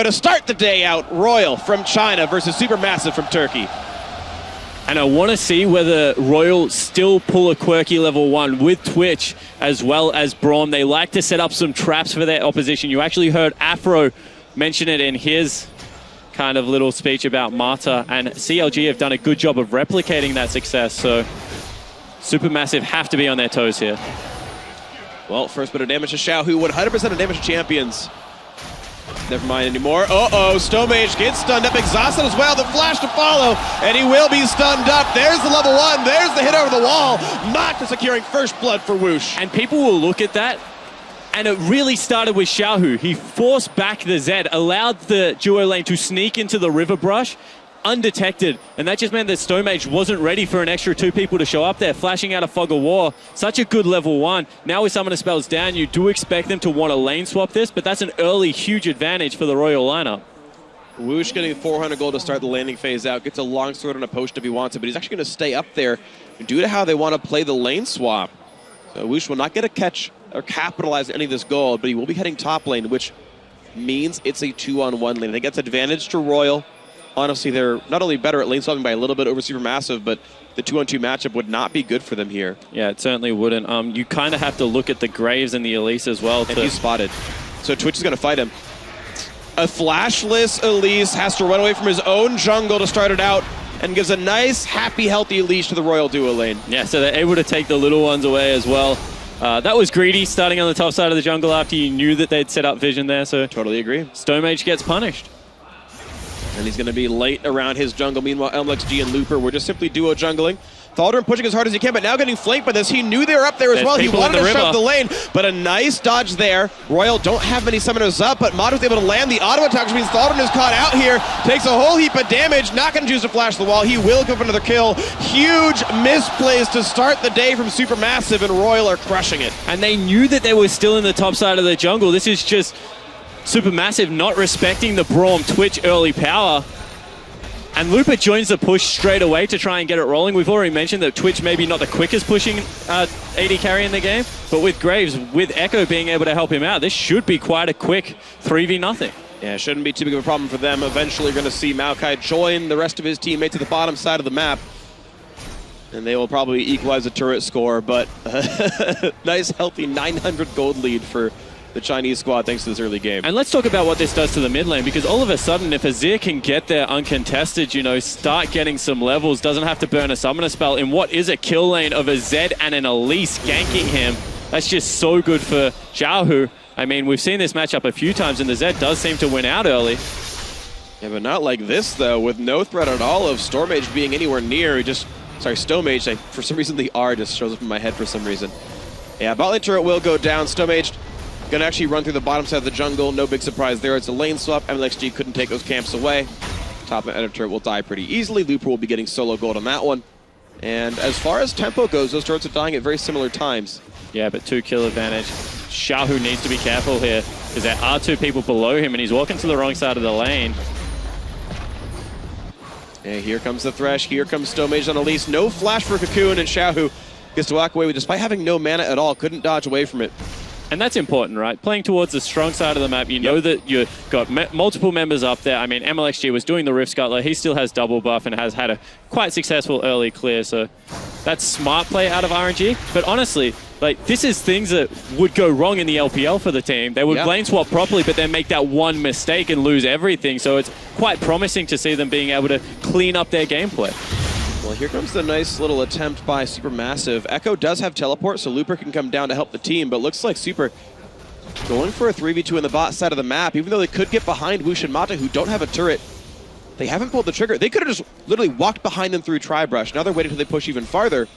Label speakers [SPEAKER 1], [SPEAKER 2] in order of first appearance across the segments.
[SPEAKER 1] To start the day out, Royal from China versus SuperMassive from Turkey.
[SPEAKER 2] And I want to see whether Royal still pull a quirky level 1 with Twitch as well as Braum. They like to set up some traps for their opposition. You actually heard Afro mention it in his kind of little speech about Marta, and CLG have done a good job of replicating that success, so SuperMassive have to be on their toes here.
[SPEAKER 1] Well, first bit of damage to Xiao, who 100% of damage to champions. Never mind anymore. Uh-oh, Stomage gets stunned up, exhausted as well. The flash to follow, and he will be stunned up. There's the level 1. There's the hit over the wall. Mata securing first blood for Whoosh.
[SPEAKER 2] And people will look at that, and it really started with Xiaohu. He forced back the Zed, allowed the duo lane to sneak into the river brush, undetected, and that just meant that Stomage wasn't ready for an extra 2 people to show up there, flashing out a Fog of War. Such a good level 1. Now with some of the spells down, you do expect them to want to lane swap this, but that's an early huge advantage for the Royal lineup.
[SPEAKER 1] Whoosh getting 400 gold to start the landing phase out, gets a longsword and a potion if he wants it, but he's actually going to stay up there due to how they want to play the lane swap. So Whoosh will not get a catch or capitalize on any of this gold, but he will be heading top lane, which means it's a 2-on-1 lane. I think that's advantage to Royal. Honestly, they're not only better at lane swapping by a little bit over SuperMassive, but the 2-on-2 matchup would not be good for them here.
[SPEAKER 2] Yeah, it certainly wouldn't. You kind of have to look at the Graves and the Elise as well.
[SPEAKER 1] And he's spotted. So Twitch is going to fight him. A flashless Elise has to run away from his own jungle to start it out, and gives a nice, happy, healthy Elise to the Royal duo lane.
[SPEAKER 2] Yeah, so they're able to take the little ones away as well. That was greedy, starting on the top side of the jungle after you knew that they'd set up vision there. So
[SPEAKER 1] totally agree.
[SPEAKER 2] Stomage gets punished.
[SPEAKER 1] And he's going to be late around his jungle. Meanwhile, MLXG and Looper were just simply duo jungling. Thaldrin pushing as hard as he can, but now getting flanked by this. He knew they were up there as well. He wanted to shove the lane, but a nice dodge there. Royal don't have many summoners up, but Mod was able to land the auto attack, which means Thaldrin is caught out here. Takes a whole heap of damage. Not going to choose to flash the wall. He will go for another kill. Huge misplays to start the day from SuperMassive, and Royal are crushing it.
[SPEAKER 2] And they knew that they were still in the top side of the jungle. This is just SuperMassive not respecting the Braum Twitch early power. And Looper joins the push straight away to try and get it rolling. We've already mentioned that Twitch maybe not the quickest pushing AD carry in the game, but with Graves, with Echo being able to help him out, this should be quite a quick 3v0.
[SPEAKER 1] Yeah, it shouldn't be too big of a problem for them. Eventually going to see Maokai join the rest of his teammates at the bottom side of the map. And they will probably equalize the turret score, but nice, healthy 900 gold lead for the Chinese squad thanks to this early game.
[SPEAKER 2] And let's talk about what this does to the mid lane, because all of a sudden, if Azir can get there uncontested, you know, start getting some levels, doesn't have to burn a summoner spell in what is a kill lane of a Zed and an Elise ganking him, that's just so good for Xiaohu. I mean, we've seen this matchup a few times, and the Zed does seem to win out early.
[SPEAKER 1] Yeah, but not like this, though, with no threat at all of Stormage being anywhere near. Stomage, for some reason the R just shows up in my head for some reason. Yeah, bot lane turret will go down. Stomage gonna actually run through the bottom side of the jungle. No big surprise there. It's a lane swap. MLXG couldn't take those camps away. Top end of turret will die pretty easily. Looper will be getting solo gold on that one. And as far as tempo goes, those turrets are dying at very similar times.
[SPEAKER 2] Yeah, but 2 kill advantage. Xiaohu needs to be careful here, because there are 2 people below him, and he's walking to the wrong side of the lane.
[SPEAKER 1] And here comes the Thresh. Here comes Stomage on Elise. No flash for Cocoon, and Xiaohu gets to walk away with, despite having no mana at all, couldn't dodge away from it.
[SPEAKER 2] And that's important, right? Playing towards the strong side of the map, you know that you've got multiple members up there. I mean, MLXG was doing the Rift Scuttler. He still has double buff and has had a quite successful early clear. So that's smart play out of RNG. But honestly, like, this is things that would go wrong in the LPL for the team. They would lane swap properly, but then make that one mistake and lose everything. So it's quite promising to see them being able to clean up their gameplay.
[SPEAKER 1] Well, here comes the nice little attempt by SuperMassive. Echo does have teleport, so Looper can come down to help the team, but looks like Super going for a 3v2 in the bot side of the map. Even though they could get behind Whoosh and Mata, who don't have a turret, they haven't pulled the trigger. They could have just literally walked behind them through Tri-Brush. Now they're waiting until they push even farther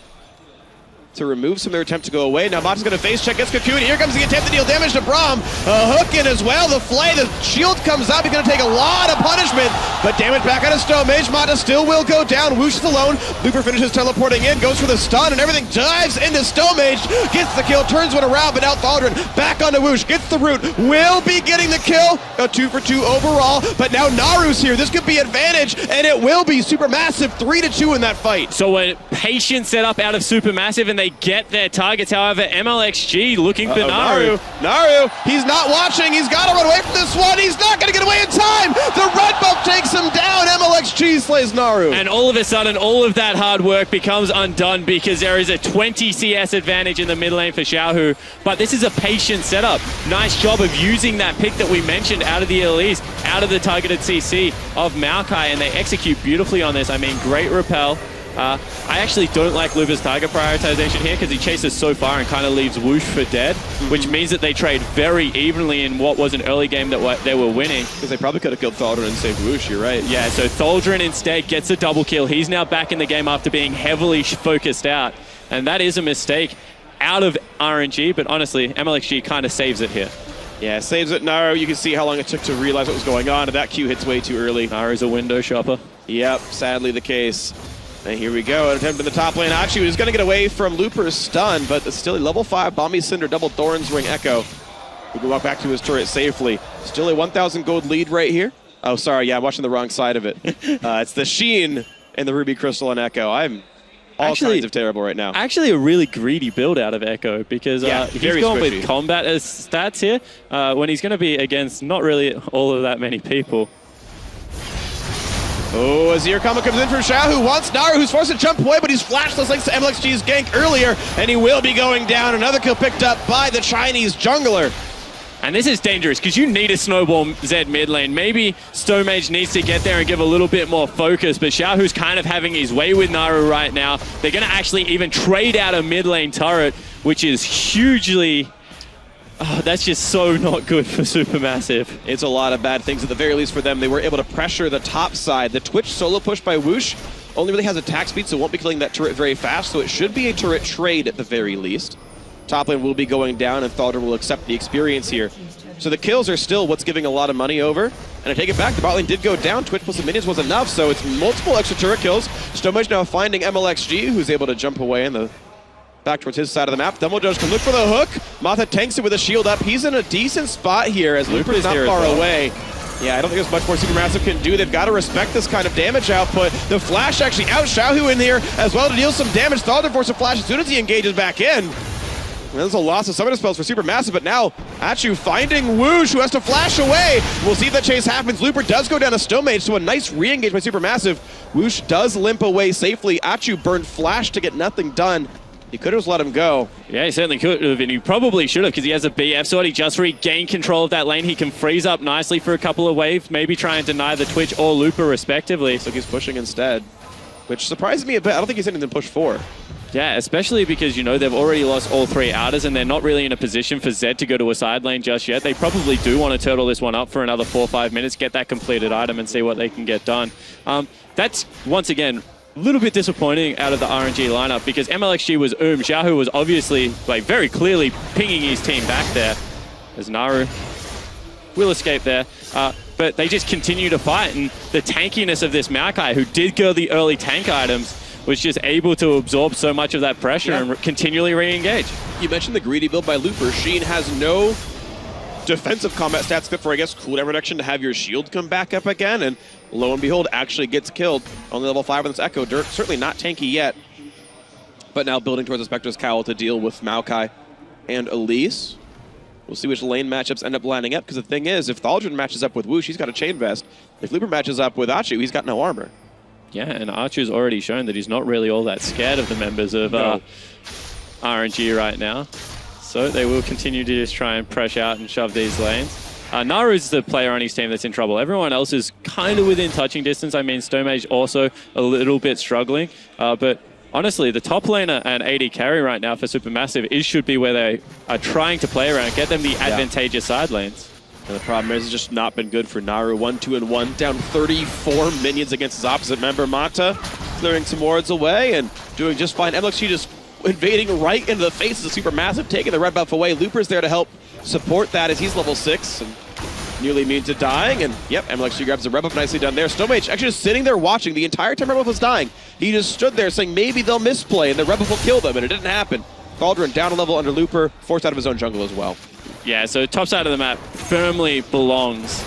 [SPEAKER 1] to remove some of their attempt to go away. Now Mata's going to face check, gets Cocoon. Here comes the attempt to deal damage to Braum. A hook in as well. The flay, the shield comes up. He's going to take a lot of punishment, but damage back out of Stomage. Mata still will go down. Whoosh is alone. Looper finishes teleporting in, goes for the stun, and everything dives into Stomage. Gets the kill, turns one around, but now Thaldrin back onto Whoosh. Gets the root. Will be getting the kill. A 2 for 2 overall, but now Naru's here. This could be advantage, and it will be SuperMassive 3-2 in that fight.
[SPEAKER 2] So a patient setup out of SuperMassive, and they get their targets. However, MLXG looking for Naru.
[SPEAKER 1] Naru, he's not watching. He's got to run away from this one. He's not going to get away in time. The red buff takes him down. MLXG slays Naru.
[SPEAKER 2] And all of a sudden, all of that hard work becomes undone because there is a 20 CS advantage in the mid lane for Xiaohu. But this is a patient setup. Nice job of using that pick that we mentioned out of the Elise, out of the targeted CC of Maokai, and they execute beautifully on this. I mean, great repel. I actually don't like Luba's target prioritization here because he chases so far and kind of leaves Whoosh for dead, which means that they trade very evenly in what was an early game that they were winning.
[SPEAKER 1] Because they probably could have killed Thaldrin and saved Whoosh, you're right.
[SPEAKER 2] Yeah, so Thaldrin instead gets a double kill. He's now back in the game after being heavily focused out, and that is a mistake out of RNG, but honestly, MLXG kind of saves it here.
[SPEAKER 1] Yeah, saves it. Naru, you can see how long it took to realize what was going on, and that Q hits way too early.
[SPEAKER 2] Naru's a window shopper.
[SPEAKER 1] Yep, sadly the case. And here we go, an attempt in the top lane. Achu is going to get away from Looper's stun, but it's still a level 5 Bomby Cinder, double Thorns Ring Echo. We can walk back to his turret safely. Still a 1,000 gold lead right here. Oh, sorry, yeah, I'm watching the wrong side of it. It's the Sheen and the Ruby Crystal and Echo. I'm all kinds of terrible right now.
[SPEAKER 2] Actually a really greedy build out of Echo because he's going with combat as stats here when he's going to be against not really all of that many people.
[SPEAKER 1] Oh, Azir Kama comes in from Xiao, who wants Naru, who's forced to jump away, but he's flashless thanks to MLXG's gank earlier, and he will be going down. Another kill picked up by the Chinese jungler.
[SPEAKER 2] And this is dangerous because you need a snowball Zed mid lane. Maybe Stomage needs to get there and give a little bit more focus, but Xiaohu's kind of having his way with Naru right now. They're going to actually even trade out a mid lane turret, which is hugely... Oh, that's just so not good for Supermassive.
[SPEAKER 1] It's a lot of bad things at the very least for them. They were able to pressure the top side. The Twitch solo push by Whoosh only really has attack speed, so won't be killing that turret very fast, so it should be a turret trade at the very least. Top lane will be going down, and Thaldrin will accept the experience here. So the kills are still what's giving a lot of money over. And I take it back, the bot lane did go down. Twitch plus the minions was enough, so it's multiple extra turret kills. Stomage now finding MLXG, who's able to jump away in the back towards his side of the map. Dumble Judge can look for the hook. Matha tanks it with a shield up. He's in a decent spot here as Looper is not far away. Yeah, I don't think there's much more Supermassive can do. They've got to respect this kind of damage output. The flash actually out Xiaohu in here as well to deal some damage. Thaldrin forces a flash as soon as he engages back in. There's a loss of summoner spells for Supermassive, but now Achu finding Whoosh, who has to flash away. We'll see if that chase happens. Looper does go down to Stomage, so a nice re-engage by Supermassive. Whoosh does limp away safely. Achu burned flash to get nothing done. He could have just let him go.
[SPEAKER 2] Yeah, he certainly could have, and he probably should have because he has a BF sword. He just regained control of that lane. He can freeze up nicely for a couple of waves, maybe try and deny the Twitch or Looper respectively.
[SPEAKER 1] So he's pushing instead, which surprises me a bit. I don't think he's anything to push for.
[SPEAKER 2] Yeah, especially because, you know, they've already lost all 3 outers and they're not really in a position for Zed to go to a side lane just yet. They probably do want to turtle this one up for another 4 or 5 minutes, get that completed item and see what they can get done. That's, once again, a little bit disappointing out of the RNG lineup because MLXG was Xiaohu was obviously, like, very clearly pinging his team back there as Naru will escape there. But they just continue to fight, and the tankiness of this Maokai, who did go the early tank items, was just able to absorb so much of that pressure and continually re-engage.
[SPEAKER 1] You mentioned the greedy build by Looper. Sheen has no defensive combat stats except for, I guess, cooldown reduction to have your shield come back up again, and lo and behold, actually gets killed. Only level 5 on this Echo. Dirt, certainly not tanky yet, but now building towards the Spectre's Cowl to deal with Maokai and Elise. We'll see which lane matchups end up lining up, because the thing is, if Thaldrin matches up with Whoosh, he's got a chain vest. If Looper matches up with Achu, he's got no armor.
[SPEAKER 2] Yeah, and Archer's already shown that he's not really all that scared of the members of RNG right now. So they will continue to just try and pressure out and shove these lanes. Naru's the player on his team that's in trouble. Everyone else is kind of within touching distance. I mean, Stomage also a little bit struggling. But honestly, the top laner and AD carry right now for Supermassive should be where they are trying to play around, get them the advantageous side lanes.
[SPEAKER 1] And the problem is it's just not been good for Naru. 1-2-1, down 34 minions against his opposite member, Mata, clearing some wards away and doing just fine. MLXG just invading right into the face of the Supermassive, taking the red buff away. Looper's there to help support that as he's level 6 and nearly immune to dying. And yep, MLXG grabs the red buff, nicely done there. Stomage actually just sitting there watching the entire time red buff was dying. He just stood there saying maybe they'll misplay and the red buff will kill them, and it didn't happen. Thaldrin down a level under Looper, forced out of his own jungle as well.
[SPEAKER 2] Yeah, so top side of the map firmly belongs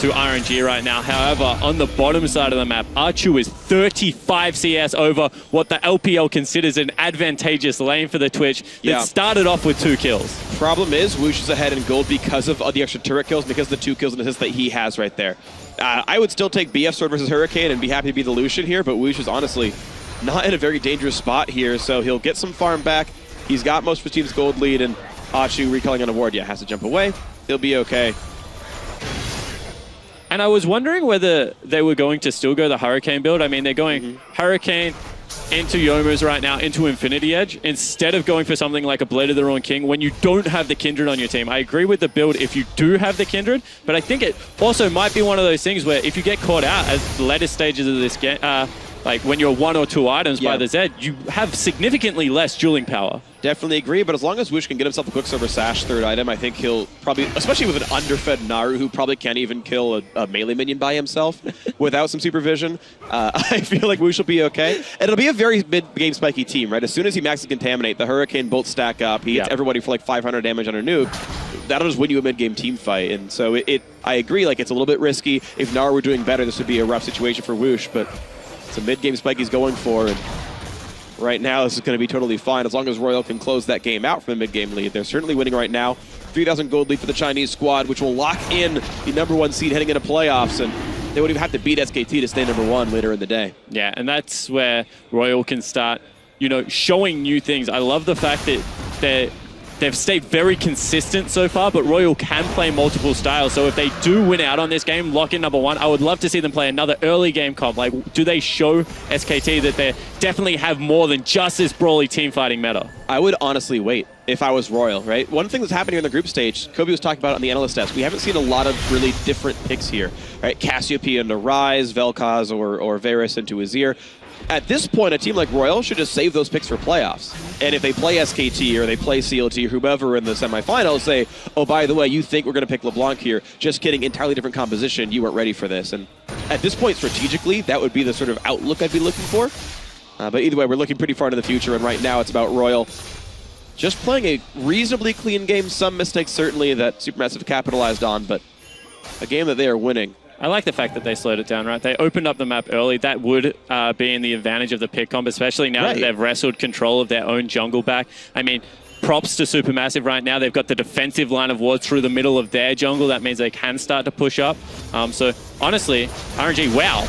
[SPEAKER 2] to RNG right now. However, on the bottom side of the map, Archu is 35 CS over what the LPL considers an advantageous lane for the Twitch that started off with 2 kills.
[SPEAKER 1] Problem is, Woosh is ahead in gold because of the extra turret kills, because of the 2 kills and assists that he has right there. I would still take BF Sword versus Hurricane and be happy to be the Lucian here, but Woosh is honestly not in a very dangerous spot here, so he'll get some farm back. He's got most of his team's gold lead, and Archu recalling on a ward, has to jump away. He'll be okay.
[SPEAKER 2] And I was wondering whether they were going to still go the Hurricane build. I mean, they're going Hurricane into Youmu's right now, into Infinity Edge, instead of going for something like a Blade of the Ruined King when you don't have the Kindred on your team. I agree with the build if you do have the Kindred, but I think it also might be one of those things where if you get caught out at the later stages of this game, like when you're 1 or 2 items by the Zed, you have significantly less dueling power. Definitely
[SPEAKER 1] agree, but as long as Woosh can get himself a Quicksilver Sash 3rd item, I think he'll probably, especially with an underfed Naru who probably can't even kill a melee minion by himself without some supervision, I feel like Woosh will be okay. And it'll be a very mid-game spiky team, right? As soon as he maxes Contaminate, the Hurricane bolts stack up, he hits everybody for like 500 damage on a nuke. That'll just win you a mid-game team fight. And so I agree, like it's a little bit risky. If Naru were doing better, this would be a rough situation for Woosh, but it's a mid-game spike he's going for. And right now, this is going to be totally fine as long as Royal can close that game out from the mid-game lead. They're certainly winning right now. 3,000 gold lead for the Chinese squad, which will lock in the #1 seed heading into playoffs, and they would even have to beat SKT to stay #1 later in the day.
[SPEAKER 2] Yeah, and that's where Royal can start, showing new things. I love the fact that they've stayed very consistent so far, but Royal can play multiple styles. So if they do win out on this game, lock in #1, I would love to see them play another early game comp. Like, do they show SKT that they definitely have more than just this brawly team fighting meta?
[SPEAKER 1] I would honestly wait if I was Royal, right? One thing that's happening in the group stage, Kobe was talking about on the analyst desk, we haven't seen a lot of really different picks here, right? Cassiopeia into Ryze, Vel'Koz or Varus into Azir. At this point, a team like Royal should just save those picks for playoffs. And if they play SKT or they play CLT or whomever in the semifinals, say, oh, by the way, you think we're going to pick LeBlanc here. Just kidding, entirely different composition. You weren't ready for this. And at this point, strategically, that would be the sort of outlook I'd be looking for. But either way, we're looking pretty far into the future. And right now, it's about Royal just playing a reasonably clean game. Some mistakes, certainly, that SuperMassive capitalized on, but a game that they are winning.
[SPEAKER 2] I like the fact that they slowed it down, right? They opened up the map early. That would be in the advantage of the pick comp, especially now that they've wrestled control of their own jungle back. I mean, props to SuperMassive right now. They've got the defensive line of wards through the middle of their jungle. That means they can start to push up. So, honestly, RNG, wow.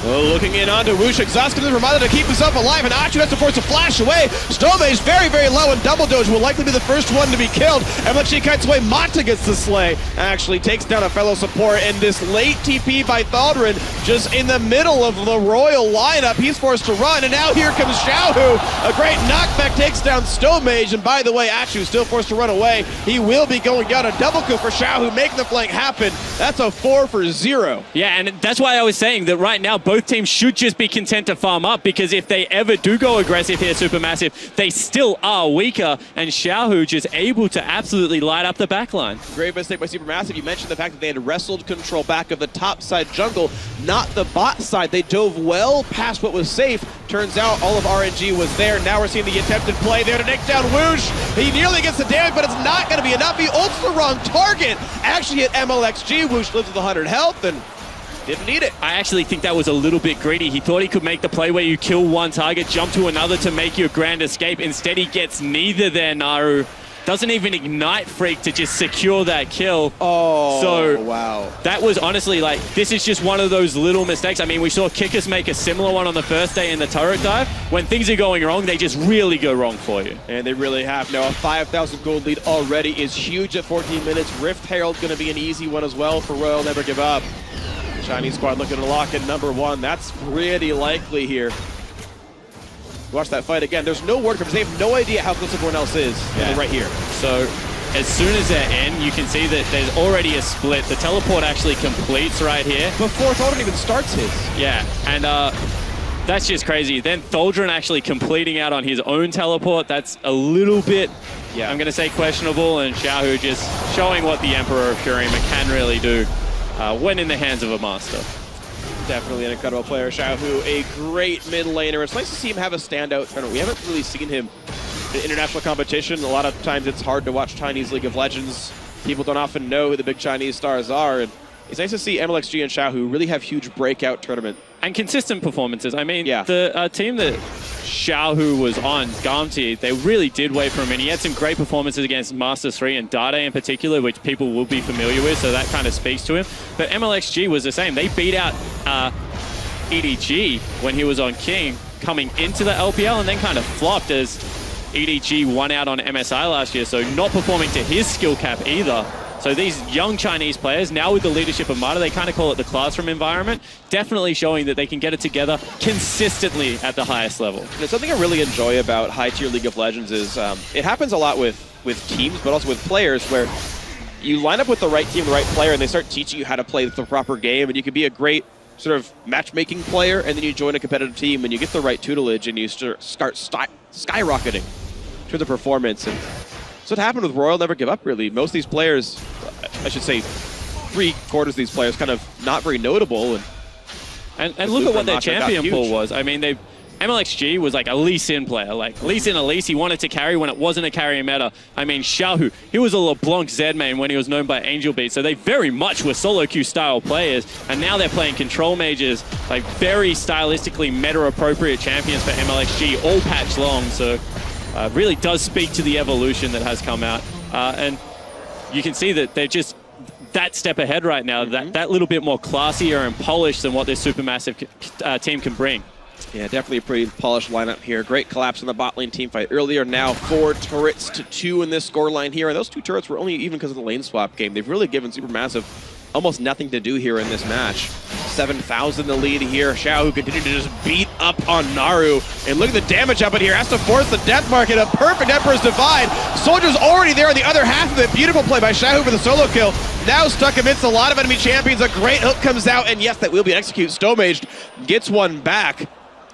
[SPEAKER 1] Well, looking in onto Woosh, Exhaust is reminded to keep himself alive, and Archu has to force a flash away. Stomage very, very low, and Double Doge will likely be the first one to be killed. And when she kites away, Mata gets the slay. Actually takes down a fellow support, and this late TP by Thaldrin just in the middle of the Royal lineup. He's forced to run, and now here comes Xiaohu. A great knockback takes down Stomage, and by the way, Archu still forced to run away. He will be going down. A double kill for Xiaohu, making the flank happen. That's a 4 for 0.
[SPEAKER 2] Yeah, and that's why I was saying that right now, both teams should just be content to farm up, because if they ever do go aggressive here, SuperMassive, they still are weaker, and Xiaohu just able to absolutely light up the backline.
[SPEAKER 1] Great mistake by SuperMassive. You mentioned the fact that they had wrestled control back of the top side jungle, not the bot side. They dove well past what was safe. Turns out all of RNG was there. Now we're seeing the attempted play there to take down Woosh. He nearly gets the damage, but it's not going to be enough. He ults the wrong target. Actually hit MLXG. Woosh lives with 100 health, and didn't need it.
[SPEAKER 2] I actually think that was a little bit greedy. He thought he could make the play where you kill one target, jump to another to make your grand escape. Instead, he gets neither there, Naru. Doesn't even ignite Freak to just secure that kill.
[SPEAKER 1] Oh,
[SPEAKER 2] so
[SPEAKER 1] wow.
[SPEAKER 2] That was honestly like, this is just one of those little mistakes. I mean, we saw Kickers make a similar one on the first day in the turret dive. When things are going wrong, they just really go wrong for you.
[SPEAKER 1] And they really have. Now, a 5,000 gold lead already is huge at 14 minutes. Rift Herald going to be an easy one as well for Royal Never Give Up. Chinese squad looking to lock in #1. That's pretty likely here. Watch that fight again. There's no word from. They have no idea how close everyone else is. Yeah. Right here.
[SPEAKER 2] So as soon as they're in, you can see that there's already a split. The teleport actually completes right here.
[SPEAKER 1] Before Thaldrin even starts his.
[SPEAKER 2] Yeah, and that's just crazy. Then Thaldrin actually completing out on his own teleport. That's a little bit, I'm going to say questionable, and Xiaohu just showing what the Emperor of Shurima can really do when in the hands of a master.
[SPEAKER 1] Definitely an incredible player, Xiaohu, a great mid laner. It's nice to see him have a standout tournament. We haven't really seen him in international competition. A lot of times it's hard to watch Chinese League of Legends. People don't often know who the big Chinese stars are. And It's nice to see MLXG and Xiaohu really have huge breakout tournament.
[SPEAKER 2] And consistent performances. I mean,
[SPEAKER 1] Yeah.
[SPEAKER 2] the team that Xiaohu was on, Gamti, they really did wait for him, and he had some great performances against Masters 3 and Dade in particular, which people will be familiar with, so that kind of speaks to him. But MLXG was the same. They beat out EDG when he was on King coming into the LPL, and then kind of flopped as EDG won out on MSI last year, so not performing to his skill cap either. So these young Chinese players, now with the leadership of Mata, they kind of call it the classroom environment, definitely showing that they can get it together consistently at the highest level.
[SPEAKER 1] And something I really enjoy about high-tier League of Legends is it happens a lot with teams, but also with players, where you line up with the right team, the right player, and they start teaching you how to play the proper game, and you can be a great sort of matchmaking player, and then you join a competitive team, and you get the right tutelage, and you start skyrocketing to the performance. And so what happened with Royal Never Give Up, really. Most of these players, I should say 3/4 of these players, kind of not very notable.
[SPEAKER 2] And look at what their champion pool was. I mean, MLXG was like a Lee Sin player. Like, Lee Sin Elise, he wanted to carry when it wasn't a carry meta. I mean, Xiaohu, he was a LeBlanc Z main when he was known by Angel Beat, so they very much were solo queue style players, and now they're playing control mages, like very stylistically meta-appropriate champions for MLXG, all patch long, so really does speak to the evolution that has come out. And you can see that they're just that step ahead right now, that little bit more classier and polished than what this Supermassive team can bring.
[SPEAKER 1] Yeah, definitely a pretty polished lineup here. Great collapse in the bot lane team fight earlier. Now 4 turrets to 2 in this scoreline here. And those 2 turrets were only even because of the lane swap game. They've really given Supermassive almost nothing to do here in this match. 7,000 the lead here. Xiao, who continued to just beat up on Naru. And look at the damage up in here. Has to force the death market. A perfect Emperor's Divide. Soldier's already there on the other half of it. Beautiful play by Xiao for the solo kill. Now stuck amidst a lot of enemy champions. A great hook comes out. And yes, that will be an execute. Stomaged gets one back.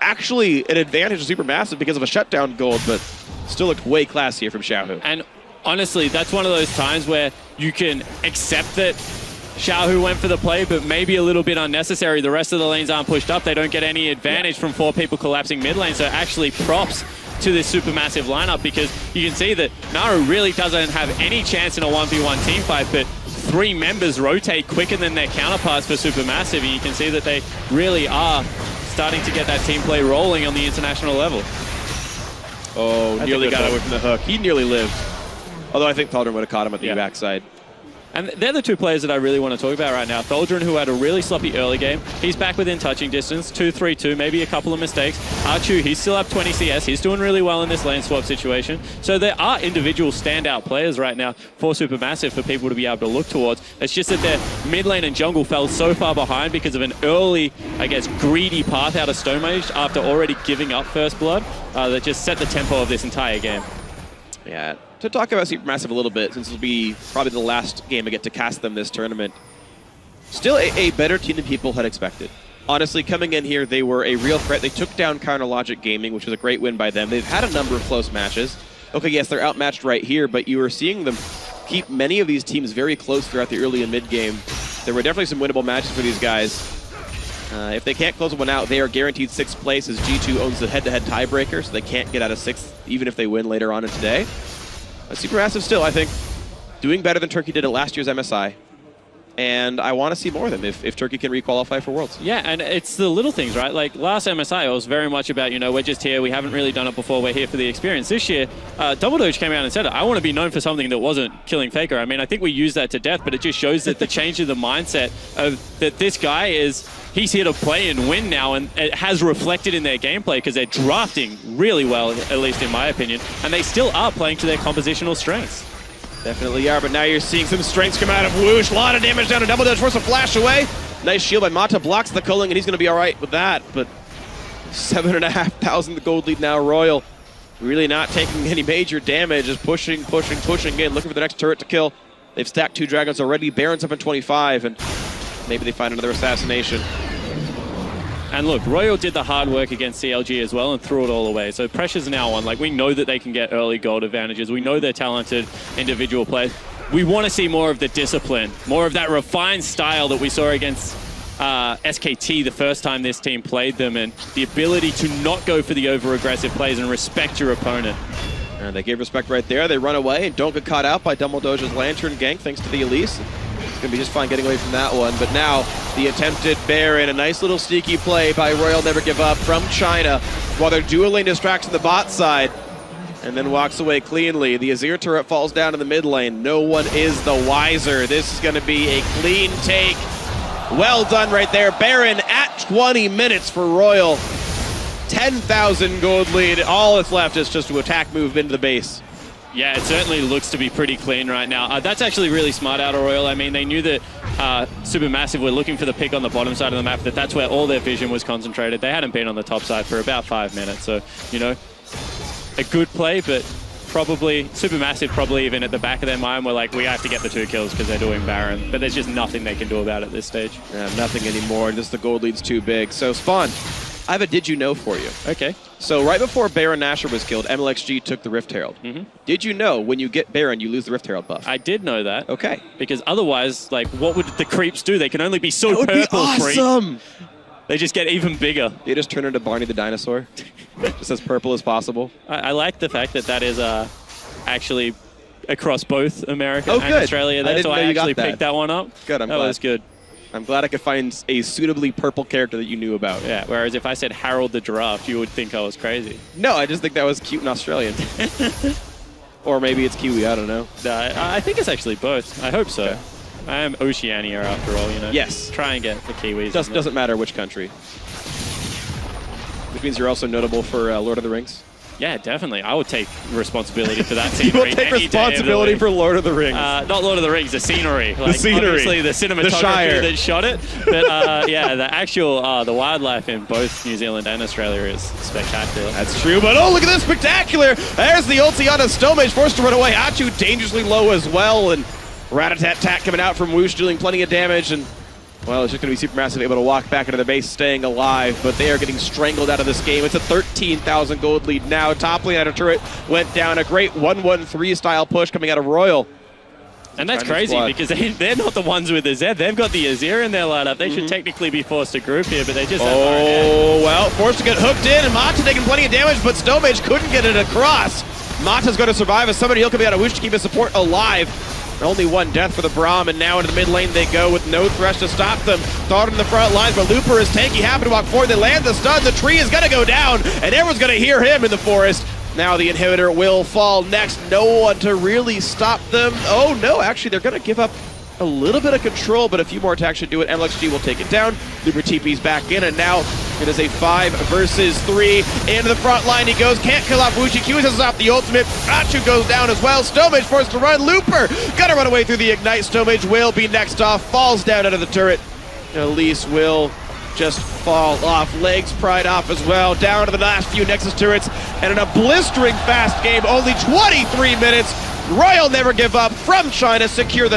[SPEAKER 1] Actually an advantage to Supermassive because of a shutdown gold, but still looked way classier from Xiaohu.
[SPEAKER 2] And honestly, that's one of those times where you can accept that Xiaohu went for the play, but maybe a little bit unnecessary. The rest of the lanes aren't pushed up. They don't get any advantage from 4 people collapsing mid lane, so actually props to this Supermassive lineup, because you can see that Naru really doesn't have any chance in a 1v1 team fight, but 3 members rotate quicker than their counterparts for Supermassive, and you can see that they really are starting to get that team play rolling on the international level.
[SPEAKER 1] Oh, nearly got away from the hook. He nearly lived. Although I think Thaldron would have caught him at the backside.
[SPEAKER 2] And they're the 2 players that I really want to talk about right now. Thaldron, who had a really sloppy early game. He's back within touching distance, 2-3-2, maybe a couple of mistakes. Archu, he's still up 20 CS. He's doing really well in this lane swap situation. So there are individual standout players right now for Supermassive for people to be able to look towards. It's just that their mid lane and jungle fell so far behind because of an early, I guess, greedy path out of Stonehenge after already giving up first blood that just set the tempo of this entire game.
[SPEAKER 1] Yeah. To talk about Supermassive a little bit, since it'll be probably the last game I get to cast them this tournament, still a better team than people had expected. Honestly, coming in here, they were a real threat. They took down Counter Logic Gaming, which was a great win by them. They've had a number of close matches. Okay, yes, they're outmatched right here, but you were seeing them keep many of these teams very close throughout the early and mid game. There were definitely some winnable matches for these guys. If they can't close one out, they are guaranteed 6th place, as G2 owns the head-to-head tiebreaker, so they can't get out of 6th even if they win later on in today. Supermassive still, I think, doing better than Turkey did at last year's MSI. And I want to see more of them if Turkey can re-qualify for Worlds.
[SPEAKER 2] Yeah, and it's the little things, right? Like last MSI, it was very much about, you know, we're just here, we haven't really done it before, we're here for the experience. This year, Double Doge came out and said, I want to be known for something that wasn't killing Faker. I mean, I think we use that to death, but it just shows that the change of the mindset of that this guy is, he's here to play and win now, and it has reflected in their gameplay because they're drafting really well, at least in my opinion, and they still are playing to their compositional strengths.
[SPEAKER 1] Definitely are, but now you're seeing some strengths come out of Whoosh. A lot of damage down to Double Dutch, force a flash away. Nice shield by Mata, blocks the culling, and he's going to be all right with that, but 7,500 the gold lead now. Royal really not taking any major damage, just pushing in, looking for the next turret to kill. They've stacked 2 dragons already. Baron's up in 25, and maybe they find another assassination.
[SPEAKER 2] And look, Royal did the hard work against CLG as well and threw it all away. So pressure's now on. Like, we know that they can get early gold advantages. We know they're talented individual players. We want to see more of the discipline, more of that refined style that we saw against SKT the first time this team played them, and the ability to not go for the over-aggressive plays and respect your opponent.
[SPEAKER 1] And they gave respect right there. They run away and don't get caught out by Double Doge's Lantern gank thanks to the Elise. Gonna be just fine getting away from that one, but now the attempted Baron, a nice little sneaky play by Royal Never Give Up from China, while they're dueling distracts on the bot side, and then walks away cleanly. The Azir turret falls down in the mid lane. No one is the wiser. This is gonna be a clean take. Well done right there. Baron at 20 minutes for Royal. 10,000 gold lead. All that's left is just to attack move into the base.
[SPEAKER 2] Yeah, it certainly looks to be pretty clean right now. That's actually really smart out of Royal. I mean, they knew that SuperMassive were looking for the pick on the bottom side of the map, that's where all their vision was concentrated. They hadn't been on the top side for about 5 minutes. So, you know, a good play, but probably SuperMassive probably even at the back of their mind were like, we have to get the 2 kills because they're doing Baron. But there's just nothing they can do about it at this stage.
[SPEAKER 1] Yeah, nothing anymore. Just the gold lead's too big. So, Spawn, I have a did you know for you.
[SPEAKER 2] Okay.
[SPEAKER 1] So right before Baron Nashor was killed, MLXG took the Rift Herald. Did you know when you get Baron, you lose the Rift Herald buff?
[SPEAKER 2] I did know that.
[SPEAKER 1] Okay.
[SPEAKER 2] Because otherwise, like, what would the creeps do? They can only be so
[SPEAKER 1] That would be
[SPEAKER 2] purple
[SPEAKER 1] awesome.
[SPEAKER 2] free. They just get even bigger.
[SPEAKER 1] They just turn into Barney the dinosaur. Just as purple as possible.
[SPEAKER 2] I like the fact that that is actually across both America
[SPEAKER 1] and
[SPEAKER 2] Australia there, so I actually picked that one up.
[SPEAKER 1] Good, I'm glad.
[SPEAKER 2] That was good.
[SPEAKER 1] I'm glad I could find a suitably purple character that you knew about.
[SPEAKER 2] Yeah, whereas if I said Harold the Giraffe, you would think I was crazy.
[SPEAKER 1] No, I just think that was cute and Australian. Or maybe it's Kiwi, I don't know.
[SPEAKER 2] I think it's actually both. I hope so.
[SPEAKER 1] Okay.
[SPEAKER 2] I am Oceania after all, you know?
[SPEAKER 1] Yes.
[SPEAKER 2] Try and get the Kiwis.
[SPEAKER 1] Doesn't matter which country. Which means you're also notable for Lord of the Rings.
[SPEAKER 2] Yeah, definitely. I would take responsibility for that
[SPEAKER 1] You
[SPEAKER 2] scenery.
[SPEAKER 1] will take responsibility for Lord of the Rings.
[SPEAKER 2] Not Lord of the Rings, the scenery. Like,
[SPEAKER 1] the scenery.
[SPEAKER 2] Obviously, the cinematography that shot it. But yeah, the actual the wildlife in both New Zealand and Australia is spectacular.
[SPEAKER 1] That's true, but oh, look at this spectacular! There's the ulti on a Stomage, forced to run away. Achu dangerously low as well, and Rat-a-tat-tat coming out from Woosh, dealing plenty of damage, and well, it's just going to be Supermassive able to walk back into the base, staying alive, but they are getting strangled out of this game. It's a 13,000 gold lead now. Top lane out of turret went down. A great 1-1-3 style push coming out of Royal.
[SPEAKER 2] And that's crazy because they're not the ones with the Z. They've got the Azir in their lineup. They should technically be forced to group here, but they just have
[SPEAKER 1] well, forced to get hooked in, and Mata taking plenty of damage, but Stomage couldn't get it across. Mata's going to survive as somebody else coming out of Woosh to keep his support alive. Only one death for the Braum, and now into the mid lane they go with no thresh to stop them. Thought in the front lines, but Looper is tanky, happy to walk forward. They land the stun, the tree is going to go down, and everyone's going to hear him in the forest. Now the inhibitor will fall next. No one to really stop them. Oh no, actually they're going to give up a little bit of control, but a few more attacks should do it. MLXG will take it down. Looper TP's back in, and now it is a 5 versus 3. Into the front line he goes, can't kill off Wuxi. Qs off the ultimate. Achu goes down as well. Stomage forced to run. Looper gonna run away through the ignite. Stomage will be next off, falls down out of the turret. Elise will just fall off. Legs pried off as well. Down to the last few Nexus turrets, and in a blistering fast game, only 23 minutes. Royal Never Give Up from China secure the